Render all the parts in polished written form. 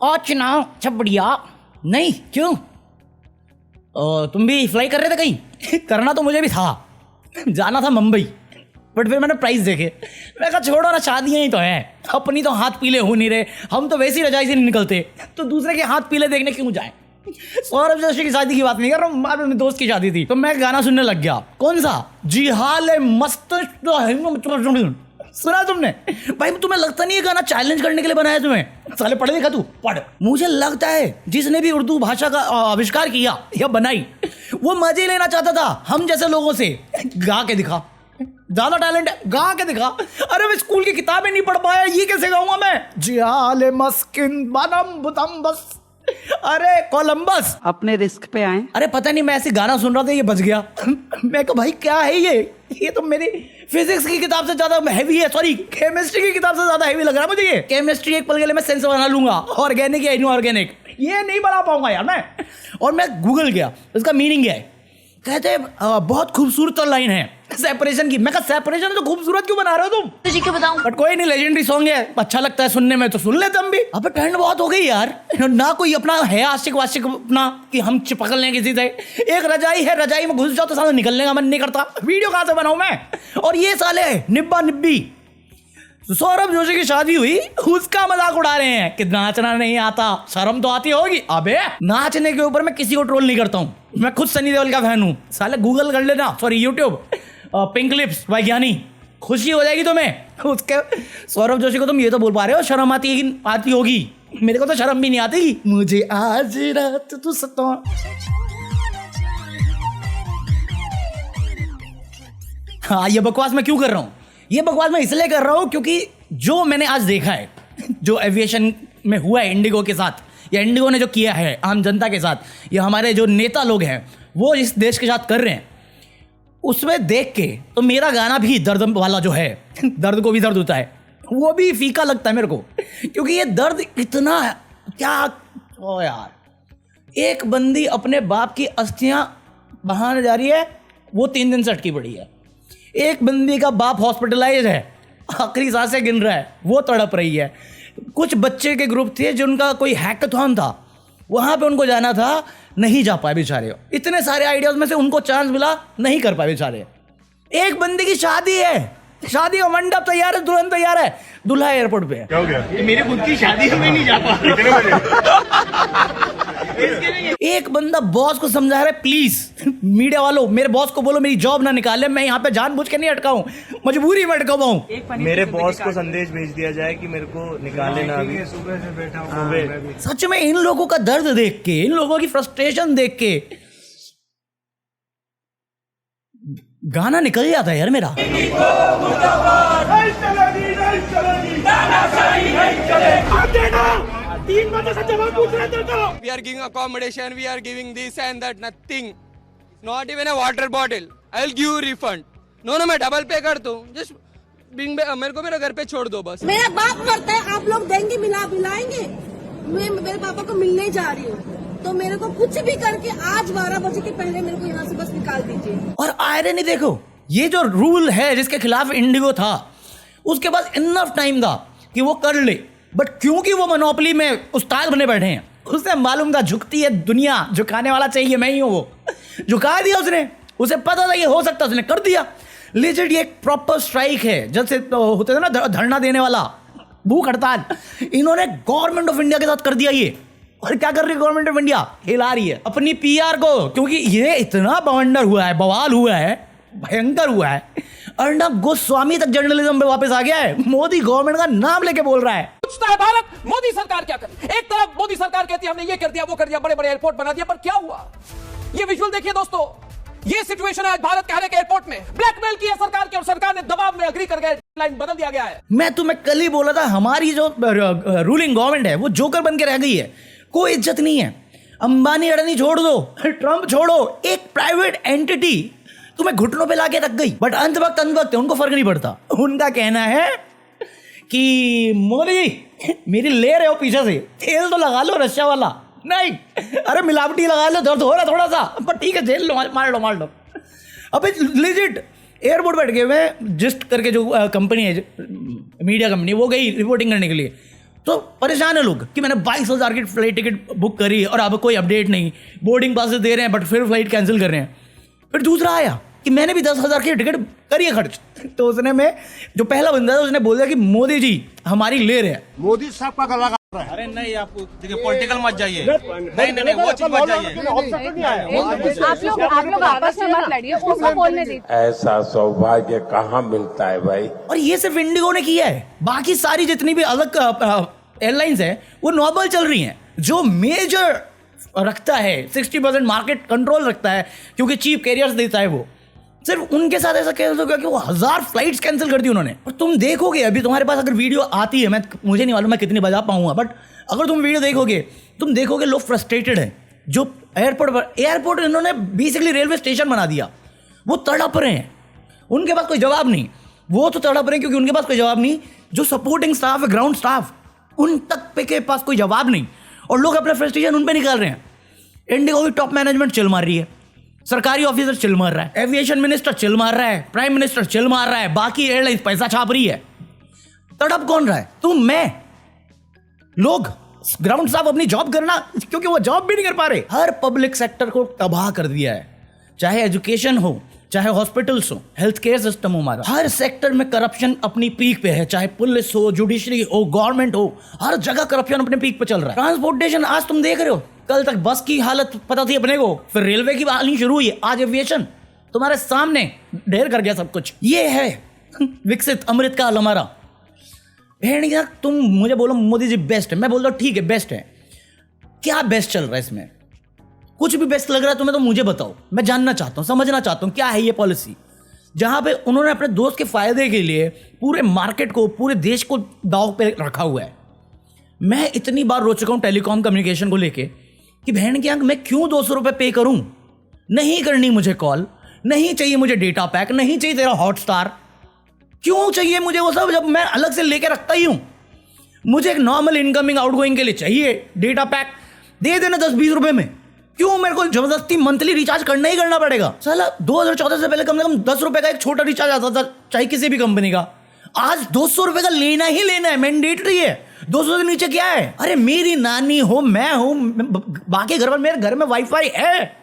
आज ना सब बढ़िया। नहीं क्यों? तुम भी फ्लाई कर रहे थे कहीं? करना तो मुझे भी था, जाना था मुंबई, बट फिर मैंने प्राइस देखे, मैं कहा छोड़ो ना, शादियाँ ही तो हैं, अपनी तो हाथ पीले हो नहीं रहे, हम तो वैसी रजाई से नहीं निकलते, तो दूसरे के हाथ पीले देखने क्यों जाए। सौरभ जोशी की शादी की बात नहीं कर रहा हूँ, मेरे दोस्त की शादी थी, तो मैं गाना सुनने लग गया। कौन सा? जी हाल है मस्त, सुना तुमने? भाई तुम्हें लगता नहीं है गाना चैलेंज करने के लिए बनाया तुम्हें? साले पढ़ लिखा तू पढ़। मुझे लगता है जिसने भी उर्दू भाषा का आविष्कार किया या बनाई, वो मजे लेना चाहता था हम जैसे लोगों से। गा के दिखा, ज्यादा टैलेंट है, गा के दिखा। अरे मैं स्कूल की किताबें नहीं पढ़ पाया, ये कैसे गाऊंगा मैं? जियाले मस्किन बनम बुतम बस, अरे कोलंबस अपने रिस्क पे आए। अरे पता नहीं, मैं ऐसे गाना सुन रहा था, ये बज गया। मैं कहा भाई क्या है ये तो मेरी फिजिक्स की किताब से ज्यादा हैवी है, सॉरी केमिस्ट्री की किताब से ज्यादा हैवी लग रहा है मुझे ये। केमिस्ट्री एक पल के लिए मैं सेंस बना लूंगा, ऑर्गेनिक या इनऑर्गेनिक ये नहीं बना पाऊंगा यार मैं। और मैं गूगल गया, इसका मीनिंग क्या है? कहते बहुत खूबसूरत लाइन है सेपरेशन की। मैं कहा सेपरेशन तो खूबसूरत क्यों बना रहे हो तुम? तुझे क्यों बताऊं? बट कोई नहीं, लेजेंडरी सॉन्ग है, अच्छा लगता है सुनने में तो सुन लेते हम भी। अब ठंड बहुत हो गई यार, ना कोई अपना है आशिक वाशिक अपना कि हम चिपक लें किसी से। एक रजाई है, रजाई में घुस जाओ तो साला निकलने का मन नहीं करता। वीडियो कहां से बनाऊं मैं? और ये साले निब्बा निब्बी सौरभ जोशी की शादी हुई, उसका मजाक उड़ा रहे हैं कि नाचना नहीं आता, शर्म तो आती होगी। अबे नाचने के ऊपर मैं किसी को ट्रोल नहीं करता हूँ, मैं खुद सनी देओल का फैन हूँ। साले गूगल कर लेना, sorry YouTube, pink lips by Gyani, खुशी हो जाएगी तुम्हें। उसके सौरभ जोशी को तुम ये तो बोल पा रहे हो शर्म आती होगी, मेरे को तो शर्म भी नहीं आती। मुझे आज रात तू सता। हाँ, ये बकवास मैं क्यों कर रहा हूँ? ये बकवास मैं इसलिए कर रहा हूँ क्योंकि जो मैंने आज देखा है, जो एविएशन में हुआ है इंडिगो के साथ, या इंडिगो ने जो किया है आम जनता के साथ, या हमारे जो नेता लोग हैं वो इस देश के साथ कर रहे हैं, उसमें देख के तो मेरा गाना भी दर्द वाला जो है, दर्द को भी दर्द होता है, वो भी फीका लगता है मेरे को। क्योंकि ये दर्द इतना क्या, ओ यार, एक बंदी अपने बाप की अस्थियां बहाने जा रही है, वो 3 दिन से अटकी पड़ी है। एक बंदी का बाप हॉस्पिटलाइज है, आखिरी सांसें गिन रहा है, वो तड़प रही है। कुछ बच्चे के ग्रुप थे जिनका कोई हैकाथॉन था, वहाँ पे उनको जाना था, नहीं जा पाए बेचारे। इतने सारे आइडियाज में से उनको चांस मिला, नहीं कर पाए बेचारे। एक बंदे की शादी है, शादी का मंडप तैयार है, दुल्हन तैयार है, दूल्हा एयरपोर्ट पे है। क्या हो गया? ये मेरी खुद की शादी है, मैं नहीं जा पा रहा। एक बंदा बॉस को समझा रहा है, प्लीज मीडिया वालों मेरे बॉस को बोलो मेरी जॉब ना निकाले, मैं यहाँ पे जानबूझ के नहीं अटका हूँ, मजबूरी में अटका हुआ हूँ। मेरे बॉस को संदेश भेज दिया जाए कि मेरे को निकाले ना अभी। सुबह से बैठा हूँ। सुबह सच में इन लोगों का दर्द देख के, इन लोगों की फ्रस्ट्रेशन देख के गाना निकल जाता है यार मेरा। We are giving accommodation, we are giving this and that, nothing. Not even a water bottle. I will give you refund. No, मैं डबल पे कर दूँ. Just bring मेरे को मेरे घर पे छोड़ दो बस. मेरा बाप मरता है, आप लोग देंगे मिलाएंगे? मैं मेरे पापा को मिलने जा रही हूँ, तो मेरे को कुछ भी करके आज 12 बजे के पहले मेरे को यहाँ से बस निकाल दीजिए। और आयरनी देखो, ये जो रूल है जिसके खिलाफ इंडिगो था, उसके पास इनफ टाइम था कि वो कर ले, बट क्योंकि वो मोनोपोली में उस्ताद बने बैठे हैं, उसे मालूम था झुकती है दुनिया, झुकाने वाला चाहिए मैं ही हूँ, वो झुका दिया उसने। उसे पता था ये हो सकता, उसने कर दिया। लेजिट ये एक प्रॉपर स्ट्राइक है, जैसे होते थे ना धरना देने वाला, भूख हड़ताल, इन्होंने गवर्नमेंट ऑफ इंडिया के साथ कर दिया ये। और क्या कर रही है गवर्नमेंट ऑफ इंडिया? हिला रही है अपनी पीआर को, क्योंकि ये इतना बवंडर हुआ है, बवाल हुआ है, भयंकर हुआ है। अर्णब गोस्वामी तक जर्नलिज्म पे वापस आ गया है, मोदी गवर्नमेंट का नाम लेके बोल रहा है। पूछता है भारत, मोदी सरकार क्या करे? एक तरफ मोदी सरकार कहती है हमने ये कर दिया, वो कर दिया, बड़े बड़े एयरपोर्ट बना दिया, पर क्या हुआ? ये विजुअल देखिए दोस्तों, ये सिचुएशन है आज भारत के हर एक एयरपोर्ट में। ब्लैकमेल की है सरकार की, और सरकार ने दबाव में अग्री करके लाइन बदल दिया गया है। मैं तुम्हें कल ही बोला था, हमारी जो रूलिंग गवर्नमेंट है वो जोकर बन के रह गई है, कोई इज्जत नहीं है। अंबानी अडानी छोड़ दो, ट्रंप छोड़ो, एक प्राइवेट एंटिटी तुम्हें घुटनों पे लाके रख गई, बट अंत वक्त उनको फर्क नहीं पड़ता। उनका कहना है कि मोदी मेरी ले रहे हो पीछे से, तेल तो लगा लो रशिया वाला, नहीं अरे मिलावटी लगा लो, दर्द हो रहा थोड़ा सा, पर ठीक है झेल लो, मार लो। अबे लेजिट एयरपोर्ट बैठ गए हुए, जिस्ट करके जो कंपनी है, मीडिया कंपनी, वो गई रिपोर्टिंग करने के लिए, तो परेशान है लोग कि मैंने 22,000 की फ्लाइट टिकट बुक करी और अब कोई अपडेट नहीं, बोर्डिंग पासेस दे रहे हैं बट फिर फ्लाइट कैंसिल कर रहे हैं। फिर दूसरा आया कि मैंने भी 10,000 की टिकट करी है खर्च, तो उसने में जो पहला बंदा था उसने बोल दिया कि मोदी जी हमारी ले रहे हैं। मोदी साहब का गला अरे नहीं, आप देखिए पॉलिटिकल मत जाइए, नहीं वो चीज मत जाइए। आप लोग आपस में मत लड़िए, उसको बोलने दीजिए। ऐसा सौभाग्य कहाँ मिलता है भाई। और ये सिर्फ इंडिगो ने किया है, बाकी सारी जितनी भी अलग एयरलाइंस है वो नॉर्मल चल रही हैं। जो मेजर रखता है 60% मार्केट कंट्रोल रखता है क्योंकि चीप कैरियर्स देता है, वो सिर्फ उनके साथ ऐसा कैसे हो गया कि वो 1000 फ्लाइट्स कैंसिल कर दी उन्होंने। और तुम देखोगे अभी तुम्हारे पास अगर वीडियो आती है, मुझे नहीं मालूम मैं कितनी बजा पाऊंगा, बट अगर तुम वीडियो देखोगे तुम देखोगे लोग फ्रस्ट्रेटेड हैं। जो एयरपोर्ट इन्होंने बेसिकली रेलवे स्टेशन बना दिया, वो तड़प रहे हैं, उनके पास कोई जवाब नहीं। वो तो तड़प रहे हैं क्योंकि उनके पास कोई जवाब नहीं, जो सपोर्टिंग स्टाफ है, ग्राउंड स्टाफ, उन तक पे के पास कोई जवाब नहीं, और लोग अपना फ्रस्ट्रेशन उन पे निकाल रहे हैं। इंडिगो की टॉप मैनेजमेंट चिल मार रही है, सरकारी ऑफिसर चिल मार रहा है, एविएशन मिनिस्टर चिल मार रहा है, प्राइम मिनिस्टर चिल मार रहा है, बाकी एयरलाइंस पैसा छाप रही है। तड़प कौन रहा है? तुम, मैं, लोग, ग्राउंड स्टाफ अपनी जॉब करना, क्योंकि वो जॉब भी नहीं कर पा रहे। हर पब्लिक सेक्टर को तबाह कर दिया है, चाहे एजुकेशन हो, चाहे हॉस्पिटल्स हो, हेल्थ केयर सिस्टम हो, हमारा हर सेक्टर में करप्शन अपनी पीक पे है, चाहे पुलिस हो, जुडिशरी हो, गवर्नमेंट हो, हर जगह करप्शन अपने पीक पे चल रहा है। ट्रांसपोर्टेशन आज तुम देख रहे हो, कल तक बस की हालत पता थी अपने को, फिर रेलवे की हालत शुरू हुई, आज एविएशन तुम्हारे सामने ढेर कर गया सब कुछ। ये है विकसित अमृत काल हमारा। तुम मुझे बोलो मोदी जी बेस्ट है, मैं बोल रहा हूँ ठीक है बेस्ट है। क्या बेस्ट चल रहा है इसमें? कुछ भी बेस्ट लग रहा है तुम्हें तो मुझे बताओ, मैं जानना चाहता हूँ, समझना चाहता हूँ क्या है ये पॉलिसी, जहां पे उन्होंने अपने दोस्त के फायदे के लिए पूरे मार्केट को, पूरे देश को दांव पे रखा हुआ है। मैं इतनी बार रो चुका हूं टेलीकॉम कम्युनिकेशन को लेके कि बहन की आंख मैं क्यों 200 रुपये पे करूं? नहीं करनी मुझे कॉल, नहीं चाहिए मुझे डेटा पैक, नहीं चाहिए तेरा हॉटस्टार, क्यों चाहिए मुझे वो सब जब मैं अलग से लेके रखता ही हूं। मुझे एक नॉर्मल इनकमिंग आउटगोइंग के लिए चाहिए डेटा पैक, दे देना 10-20 रुपए में, क्यों मेरे को जबरदस्ती मंथली रिचार्ज करना ही करना पड़ेगा? साला 2014 से पहले कम से कम 10 रुपए का एक छोटा रिचार्ज आता था, चाहे किसी भी कंपनी का। आज 200 रुपए का लेना ही लेना है, मैंडेटरी है। 200 से नीचे क्या है? अरे मेरी नानी हो, मैं हूं, बाकी घर पर मेरे घर में वाईफाई है,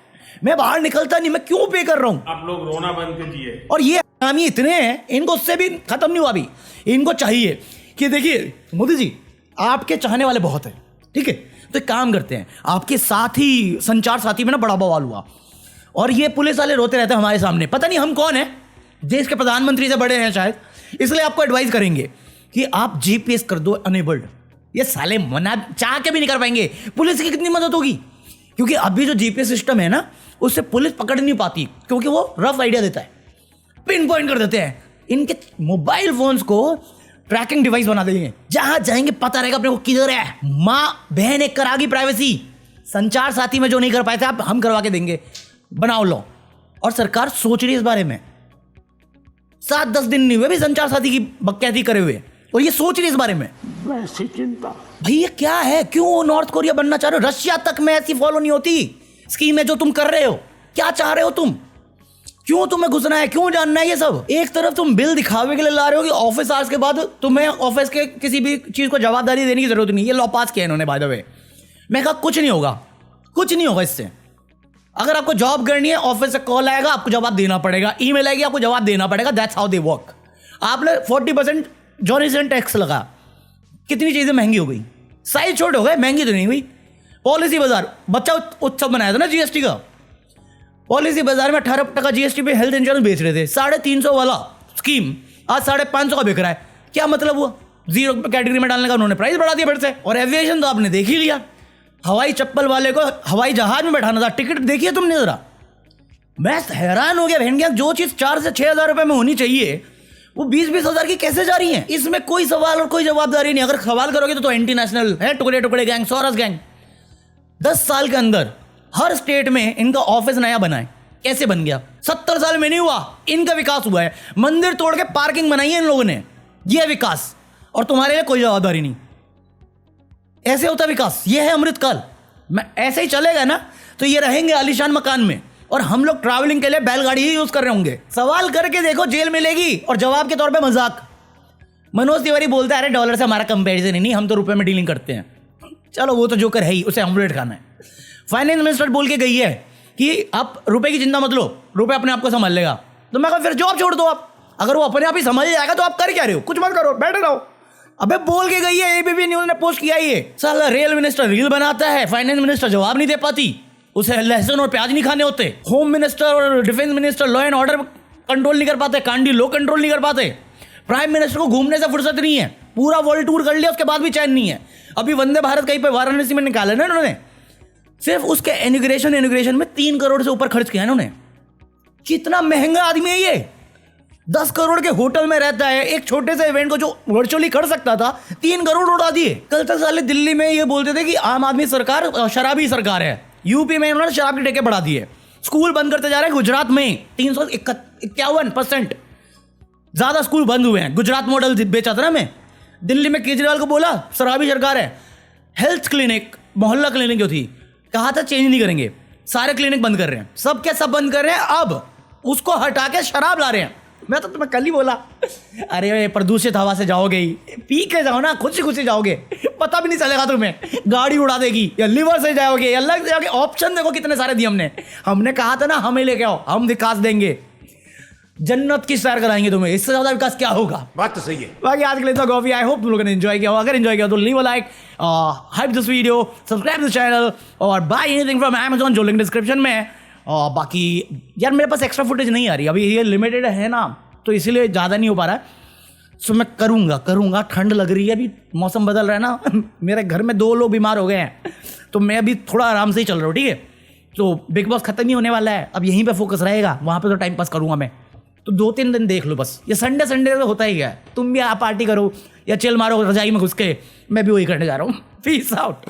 मैं बाहर निकलता नहीं, मैं क्यों पे कर रहा हूं? आप लोग रोना बंद कीजिए। और ये नामी इतने हैं, इनको उससे भी खत्म नहीं हुआ अभी। इनको चाहिए कि देखिए मोदी जी आपके चाहने वाले बहुत हैं, ठीक है, तो एक काम करते हैं, आपके साथी संचार साथी में ना बड़ा बवाल हुआ और ये पुलिस वाले रोते रहते हैं हमारे सामने, पता नहीं हम कौन है, देश के प्रधानमंत्री से बड़े हैं शायद, इसलिए आपको एडवाइस करेंगे कि आप जीपीएस कर दो अनेबल्ड। ये साले मना चाह के भी नहीं कर पाएंगे। पुलिस की कितनी मदद होगी, क्योंकि अभी जो जीपीएस सिस्टम है ना उससे पुलिस पकड़ नहीं पाती, क्योंकि वो रफ आइडिया देता है, पिन पॉइंट कर देते हैं। इनके मोबाइल फोन्स को ट्रैकिंग डिवाइस बना देंगे, जहां जाएंगे पता रहेगा अपने को किधर है। माँ बहन एक करागी प्राइवेसी, संचार साथी में जो नहीं कर पाए थे आप हम करवा के देंगे, बनाओ लो। और सरकार सोच रही है इस बारे में, 7-10 दिन नहीं हुए भी संचार साथी की बकैती करे हुए, और ये सोच रही है इस बारे में। वैसी चिंता भाई ये क्या है? क्यों नॉर्थ कोरिया बनना चाह रहे हो? रशिया तक में ऐसी फॉलो नहीं होती स्कीम है जो तुम कर रहे हो। क्या चाह रहे हो तुम? क्यों तुम्हें घुसना है? क्यों जानना है ये सब? एक तरफ तुम बिल दिखावे के लिए ला रहे हो कि ऑफिस आवर्स के बाद तुम्हें ऑफिस के किसी भी चीज को जवाबदारी देने की जरूरत नहीं। ये लॉ पास किया इन्होंने बाय द वे। मैं कहा कुछ नहीं होगा, कुछ नहीं होगा इससे। अगर आपको जॉब करनी है, ऑफिस से कॉल आएगा, आपको जवाब देना पड़ेगा, ईमेल आएगी, आपको जवाब देना पड़ेगा। That's how they work. आपने 40% जॉनिसन टैक्स लगा, कितनी चीजें महंगी हो गई, साइज छोटे हो गए, महंगी तो नहीं हुई। पॉलिसी बाजार बच्चा उत्सव बनाया था ना जीएसटी का, पॉलिसी बाजार में 18% जीएसटी पे हेल्थ इंश्योरेंस बेच रहे थे, 350 वाला स्कीम आज 550 का बिक रहा है। क्या मतलब हुआ? 0 कैटेगरी में डालने का उन्होंने प्राइस बढ़ा दिया फिर से। और एविएशन तो आपने देख ही लिया, हवाई चप्पल वाले को हवाई जहाज में बैठाना था, टिकट देखिए तुमने जरा। मैं हैरान हो गया बहन क्या, जो चीज 4 से 6 हज़ार रुपए में होनी चाहिए वो 20-20 हज़ार की कैसे जा रही है? इसमें कोई सवाल और कोई जवाबदारी नहीं। अगर सवाल करोगे तो एंटी नेशनल है, टुकड़े टुकड़े गैंग, सोरस गैंग। 10 साल के अंदर हर स्टेट में इनका ऑफिस नया बना है। कैसे बन गया? 70 साल में नहीं हुआ, इनका विकास हुआ है। मंदिर तोड़ के पार्किंग बनाई है इन लोगों ने, यह विकास। और तुम्हारे लिए कोई जवाबदारी नहीं। ऐसे होता विकास। यह है अमृतकाल। मैं ऐसे ही चलेगा ना तो ये रहेंगे आलीशान मकान में, और हम लोग ट्रैवलिंग के लिए बैलगाड़ी ही यूज कर रहे होंगे। सवाल करके देखो, जेल मिलेगी और जवाब के तौर पे मजाक। मनोज तिवारी बोलता है अरे डॉलर से हमारा कंपैरिजन ही नहीं, हम तो रुपए में डीलिंग करते हैं। चलो वो तो जोकर है ही, उसे ऑमलेट खाना है। फाइनेंस मिनिस्टर बोल के गई है कि आप रुपए की चिंता मत लो, रुपए अपने आप को संभाल लेगा। तो मैं कहा फिर जॉब छोड़ दो आप, अगर वो अपने आप ही संभाल जाएगा तो आप कर क्या रहे हो, कुछ मत करो, बैठे रहो। अबे बोल के गई है, एबीपी न्यूज ने पोस्ट किया ये। साला रेल मिनिस्टर रील बनाता है, फाइनेंस मिनिस्टर जवाब नहीं दे पाती, उसे लहसुन और प्याज नहीं खाने होते। होम मिनिस्टर और defence minister law and order control नहीं कर पाते, कांडी लो कंट्रोल नहीं कर पाते। प्राइम मिनिस्टर को घूमने से फुर्सत नहीं है, पूरा वर्ल्ड टूर कर लिया उसके बाद भी चैन नहीं है। अभी वंदे भारत कहीं पे वाराणसी में निकाला ना इन्होंने, सिर्फ उसके इनॉग्रेशन में 3 करोड़ से ऊपर खर्च किया इन्होंने। कितना महंगा आदमी है ये, 10 करोड़ के होटल में रहता है, एक छोटे से इवेंट को जो वर्चुअली कर सकता था 3 करोड़ उड़ा दिए। कल तक साले दिल्ली में ये बोलते थे कि आम आदमी सरकार शराबी सरकार है, यूपी में इन्होंने शराब के ठेके बढ़ा दिए, स्कूल बंद करते जा रहे हैं। गुजरात में 351% ज्यादा स्कूल बंद हुए हैं, गुजरात मॉडल बेचा था ना मैं। दिल्ली में केजरीवाल को बोला शराबी सरकार है, हेल्थ क्लिनिक मोहल्ला क्लिनिक जो थी कहा था चेंज नहीं करेंगे, सारे क्लिनिक बंद कर रहे हैं, सब के सब बंद कर रहे हैं। अब उसको हटा के शराब ला रहे हैं। मैं तो तुम्हें कल ही बोला अरे प्रदूषित हवा से जाओगे ही, पी के जाओ ना, खुशी खुशी जाओगे, पता भी नहीं चलेगा तुम्हें, गाड़ी उड़ा देगी, या लिवर से जाओगे या लग जाओगे। ऑप्शन देखो कितने सारे दिए हमने कहा था ना हमें लेके आओ, हम विकास देंगे, जन्नत की सैर कराएंगे तुम्हें, इससे ज्यादा विकास क्या होगा। बात तो सही है। बाकी आज के लिए तो कॉफी, आई होप तुम लोगों ने एंजॉय किया हो। अगर एंजॉय किया तो leave a like, hype this video, subscribe this channel और बाय एनीथिंग फ्रॉम Amazon, जो लिंक डिस्क्रिप्शन में है। बाकी यार मेरे पास एक्स्ट्रा फुटेज नहीं आ रही अभी, ये लिमिटेड है ना, तो इसीलिए ज़्यादा नहीं हो पा रहा है। सो मैं करूँगा। ठंड लग रही है, अभी मौसम बदल रहा है ना मेरे घर में 2 लोग बीमार हो गए हैं, तो मैं अभी थोड़ा आराम से ही चल रहा हूँ, ठीक है। तो बिग बॉस खत्म ही होने वाला है, अब यहीं पे फोकस रहेगा, वहाँ पे तो टाइम पास करूँगा मैं। तो 2-3 दिन देख लो बस, ये संडे तो होता ही है, तुम भी आप पार्टी करो या चिल मारो रजाई में घुस के, मैं भी वही करने जा रहा हूँ। Peace out.